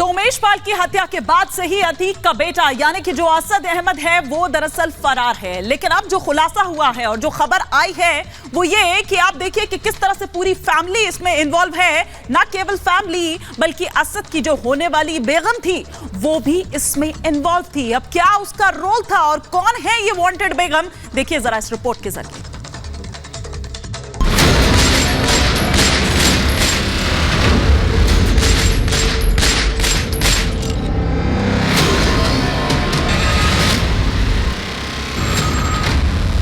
उमेश पाल की हत्या के बाद से ही अतीक का बेटा यानी कि जो असद अहमद है वो दरअसल फरार है। लेकिन अब जो खुलासा हुआ है और जो खबर आई है वो ये कि आप देखिए कि किस तरह से पूरी फैमिली इसमें इन्वॉल्व है। ना केवल फैमिली बल्कि असद की जो होने वाली बेगम थी वो भी इसमें इन्वॉल्व थी। अब क्या उसका रोल था और कौन है ये वांटेड बेगम, देखिए जरा इस रिपोर्ट के जरिए।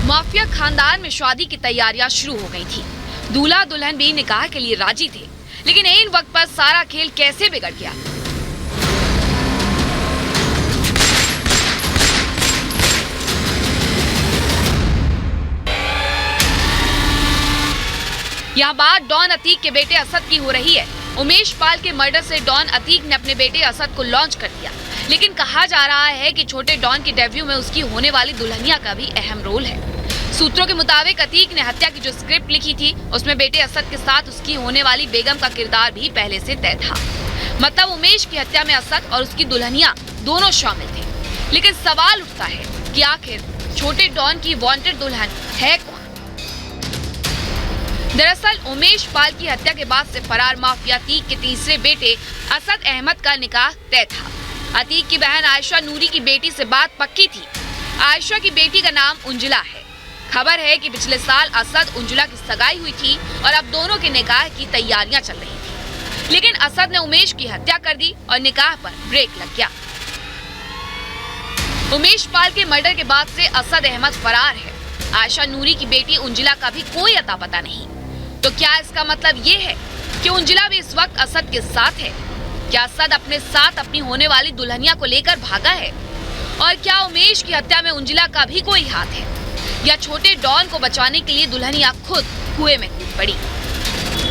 माफिया खानदान में शादी की तैयारियां शुरू हो गई थी। दूल्हा दुल्हन भी निकाह के लिए राजी थे, लेकिन इन वक्त पर सारा खेल कैसे बिगड़ गया। यहाँ बात डॉन अतीक के बेटे असद की हो रही है। उमेश पाल के मर्डर से डॉन अतीक ने अपने बेटे असद को लॉन्च कर दिया, लेकिन कहा जा रहा है कि छोटे डॉन के डेब्यू में उसकी होने वाली दुल्हनिया का भी अहम रोल है। सूत्रों के मुताबिक अतीक ने हत्या की जो स्क्रिप्ट लिखी थी उसमें बेटे असद के साथ उसकी होने वाली बेगम का किरदार भी पहले से तय था। मतलब उमेश की हत्या में असद और उसकी दुल्हनिया दोनों शामिल थे। लेकिन सवाल उठता है कि आखिर छोटे डॉन की वांटेड दुल्हन है कौन? दरअसल उमेश पाल की हत्या के बाद से फरार माफिया अतीक के तीसरे बेटे असद अहमद का निकाह तय था। अतीक की बहन आयशा नूरी की बेटी से बात पक्की थी। आयशा की बेटी का नाम उंजुला है। खबर है कि पिछले साल असद उंजुला की सगाई हुई थी और अब दोनों के निकाह की तैयारियां चल रही थी। लेकिन असद ने उमेश की हत्या कर दी और निकाह पर ब्रेक लग गया। उमेश पाल के मर्डर के बाद से असद अहमद फरार है। आयशा नूरी की बेटी उंजुला का भी कोई अता पता नहीं। तो क्या इसका मतलब ये है कि उंजुला भी इस वक्त असद के साथ है? क्या असद अपने साथ अपनी होने वाली दुल्हनिया को लेकर भागा है? और क्या उमेश की हत्या में उंजुला का भी कोई हाथ है, या छोटे डॉन को बचाने के लिए दुल्हनिया खुद कुएं में कूद पड़ी?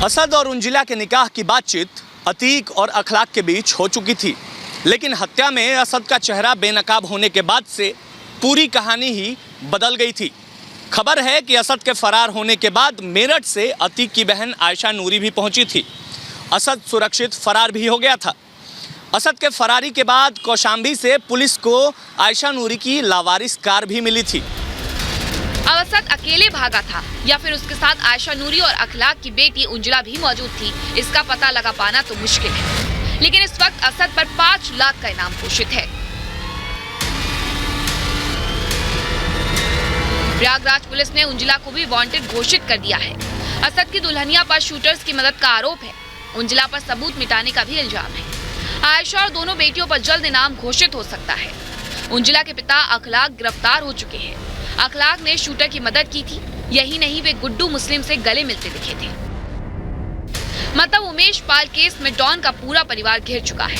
असद और उंजुला के निकाह की बातचीत अतीक और अखलाक के बीच हो चुकी थी, लेकिन हत्या में असद का चेहरा बेनकाब होने के बाद से पूरी कहानी ही बदल गई थी। खबर है कि असद के फरार होने के बाद मेरठ से अतीक की बहन आयशा नूरी भी पहुंची थी। असद सुरक्षित फरार भी हो गया था। असद के फरारी के बाद कौशाम्बी से पुलिस को आयशा नूरी की लावारिस कार भी मिली थी। अब असद अकेले भागा था या फिर उसके साथ आयशा नूरी और अखलाक की बेटी उंजुला भी मौजूद थी, इसका पता लगा पाना तो मुश्किल है। लेकिन इस वक्त असद पर 5 लाख का इनाम घोषित है। प्रयागराज पुलिस ने उंजुला को भी वांटेड घोषित कर दिया है। असद की दुल्हनिया पर शूटर्स की मदद का आरोप है। उंजुला पर सबूत मिटाने का भी इल्जाम है। आयशा और दोनों बेटियों पर जल्द इनाम घोषित हो सकता है। उंजुला के पिता अखलाक गिरफ्तार हो चुके हैं। अखलाक ने शूटर की मदद की थी। यही नहीं, वे गुड्डू मुस्लिम से गले मिलते दिखे थे। मतलब उमेश पाल केस में डॉन का पूरा परिवार घिर चुका है।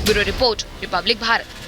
Bureau report, Republic Bharat.